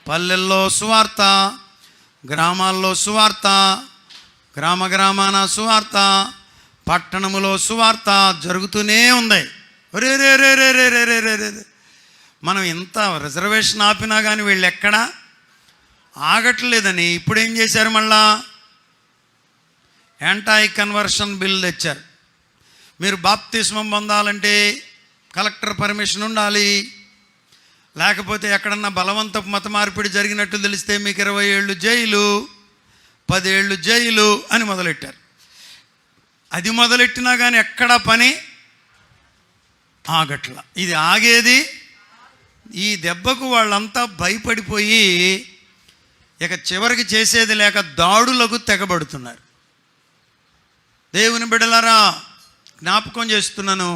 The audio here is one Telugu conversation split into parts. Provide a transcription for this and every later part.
పల్లెల్లో సువార్త, గ్రామాల్లో సువార్త, గ్రామాన సువార్త, పట్టణములో సువార్త జరుగుతూనే ఉంది. రే రే రే రే రే రే రే రే రే మనం ఇంత రిజర్వేషన్ ఆపినా కానీ వీళ్ళు ఎక్కడా ఆగట్లేదని ఇప్పుడు ఏం చేశారు, మళ్ళా యాంటీ కన్వర్షన్ బిల్ తెచ్చారు. మీరు బాప్తిస్మం పొందాలంటే కలెక్టర్ పర్మిషన్ ఉండాలి, లేకపోతే ఎక్కడన్నా బలవంతపు మత మార్పిడి జరిగినట్టు తెలిస్తే మీకు 20 ఏళ్ళు జైలు, 10 ఏళ్ళు జైలు అని మొదలెట్టారు. అది మొదలెట్టినా కానీ ఎక్కడా పని ఆగట్ల. ఇది ఆగేది ఈ దెబ్బకు వాళ్ళంతా భయపడిపోయి ఇక చివరికి చేసేది లేక దాడులకు తెగబడుతున్నారు. దేవుని బిడ్డలారా, జ్ఞాపకం చేస్తున్నాను,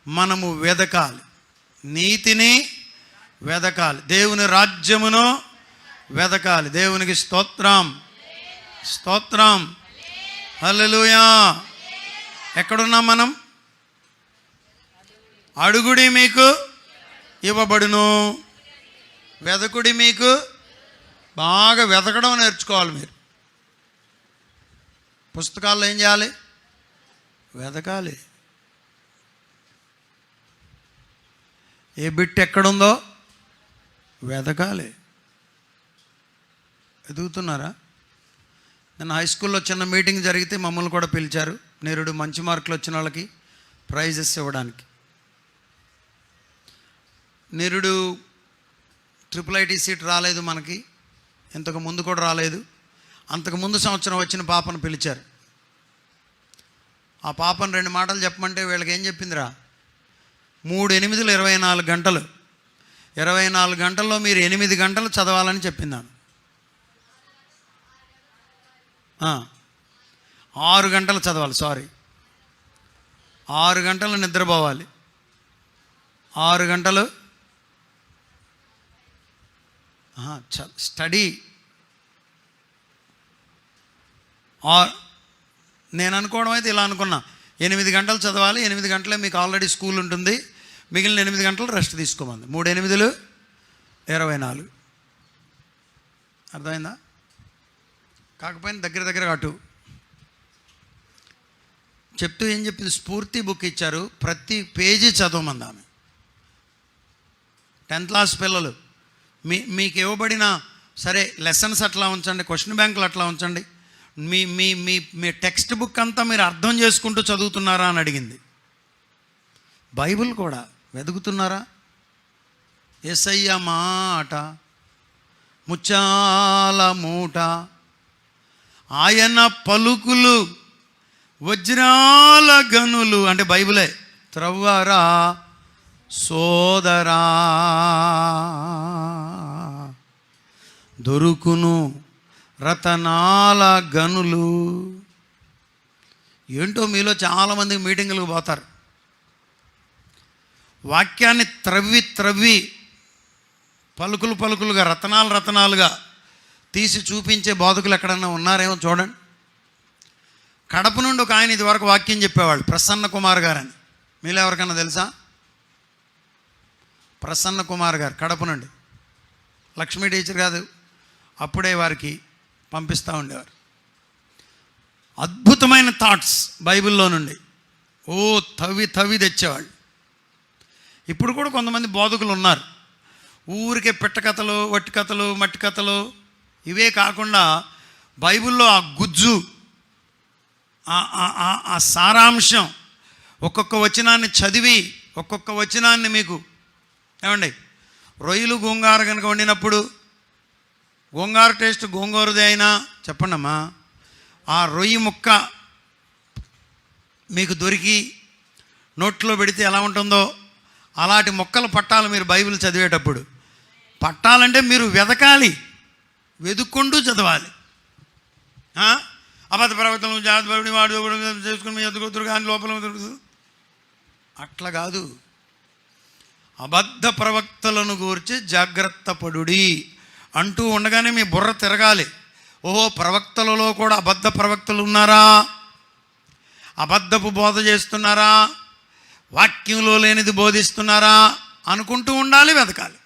మనము వెదకాలి, నీతిని వెదకాలి, దేవుని రాజ్యమును వెదకాలి. దేవునికి స్తోత్రం, స్తోత్రం, హల్లెలూయా. ఎక్కడున్నాం మనం? అడుగుడి మీకు ఇవ్వబడును, వెదకుడి మీకు. బాగా వెతకడం నేర్చుకోవాలి మీరు. పుస్తకాల్లో ఏం చేయాలి? వెతకాలి. ఏ బిట్ ఎక్కడుందో వెతకాలి. ఎదుగుతున్నారా? నేను హై స్కూల్లో చిన్న మీటింగ్ జరిగితే మమ్మల్ని కూడా పిలిచారు. నేరుడు మంచి మార్కులు వచ్చిన వాళ్ళకి ప్రైజెస్ ఇవ్వడానికి. నిరుడు IIIT సీట్ రాలేదు మనకి, ఇంతకు ముందు కూడా రాలేదు. అంతకు ముందు సంవత్సరం వచ్చిన పాపను పిలిచారు. ఆ పాపను 2 మాటలు చెప్పమంటే వీళ్ళకి ఏం చెప్పిందిరా, 3 8 24 గంటలు, 24 గంటల్లో మీరు 8 గంటలు చదవాలని చెప్పిందాను. 6 గంటలు చదవాలి, 6 గంటలు నిద్రపోవాలి, 6 గంటలు స్టడీ. నేను అనుకోవడం అయితే ఇలా అనుకున్నా, 8 గంటలు చదవాలి, 8 గంటలే మీకు ఆల్రెడీ స్కూల్ ఉంటుంది, మిగిలిన 8 గంటలు రెస్ట్ తీసుకోమంది. 3 8 24. అర్థమైందా? కాకపోయినా దగ్గర అటు చెప్తూ ఏం చెప్పింది, స్ఫూర్తి బుక్ ఇచ్చారు, ప్రతి పేజీ చదవమంది ఆమె. 10th క్లాస్ పిల్లలు మీకు ఇవ్వబడిన సరే లెసన్స్ అట్లా ఉంచండి, క్వశ్చన్ బ్యాంకులు అట్లా ఉంచండి, మీ మీ మీ మీ టెక్స్ట్ బుక్ అంతా మీరు అర్థం చేసుకుంటూ చదువుతున్నారా అని అడిగింది. బైబిల్ కూడా వెతుకుతున్నారా? యేసయ్య మాట ముచ్చాల మూట, ఆయన పలుకులు వజ్రాల గనులు అంటే బైబిలే. త్రవ్వరా సోదరా దొరుకును రతనాల గనులు. ఏంటో మీలో చాలామంది మీటింగులకు పోతారు, వాక్యాన్ని త్రవ్వి పలుకులుగా రతనాలుగా తీసి చూపించే బోధకులు ఎక్కడన్నా ఉన్నారేమో చూడండి. కడప నుండి ఒక ఆయన ఇది వరకు వాక్యం చెప్పేవాళ్ళు, ప్రసన్న కుమార్ గారు అని. మీలో ఎవరికన్నా తెలుసా? ప్రసన్న కుమార్ గారు కడప నుండి. లక్ష్మీ టీచర్ కాదు, అప్పుడే వారికి పంపిస్తూ ఉండేవారు. అద్భుతమైన థాట్స్ బైబిల్లో నుండి తవ్వి తెచ్చేవాళ్ళు. ఇప్పుడు కూడా కొంతమంది బోధకులు ఉన్నారు, ఊరికే పిట్ట కథలు, వట్టి కథలు, మట్టి కథలు ఇవే కాకుండా బైబిల్లో ఆ గుజ్జు, ఆ సారాంశం, ఒక్కొక్క వచనాన్ని చదివి ఒక్కొక్క వచనాన్ని మీకు ఏమండి, రొయ్యలు గోంగూర కనుక వండినప్పుడు గోంగూర టేస్ట్ గోంగూరదే అయినా చెప్పండి అమ్మా, ఆ రొయ్యి ముక్క మీకు దొరికి నోట్లో పెడితే ఎలా ఉంటుందో అలాంటి మొక్కలు పట్టాలి మీరు బైబిల్ చదివేటప్పుడు. పట్టాలంటే మీరు వెతకాలి, వెతుక్కుంటూ చదవాలి. అబద్ధ ప్రవక్తలు జాగ్రత్త వాడు చేసుకుని మీ ఎదుగుతురు కానీ లోపల అట్లా కాదు. అబద్ధ ప్రవక్తలను గూర్చి జాగ్రత్త పడుడి అంటూ ఉండగానే మీ బుర్ర తిరగాలి. ఓహో, ప్రవక్తలలో కూడా అబద్ధ ప్రవక్తలు ఉన్నారా, అబద్ధపు బోధ చేస్తున్నారా, వాక్యంలో లేనిది బోధిస్తున్నారా అనుకుంటూ ఉండాలి, వెతకాలి.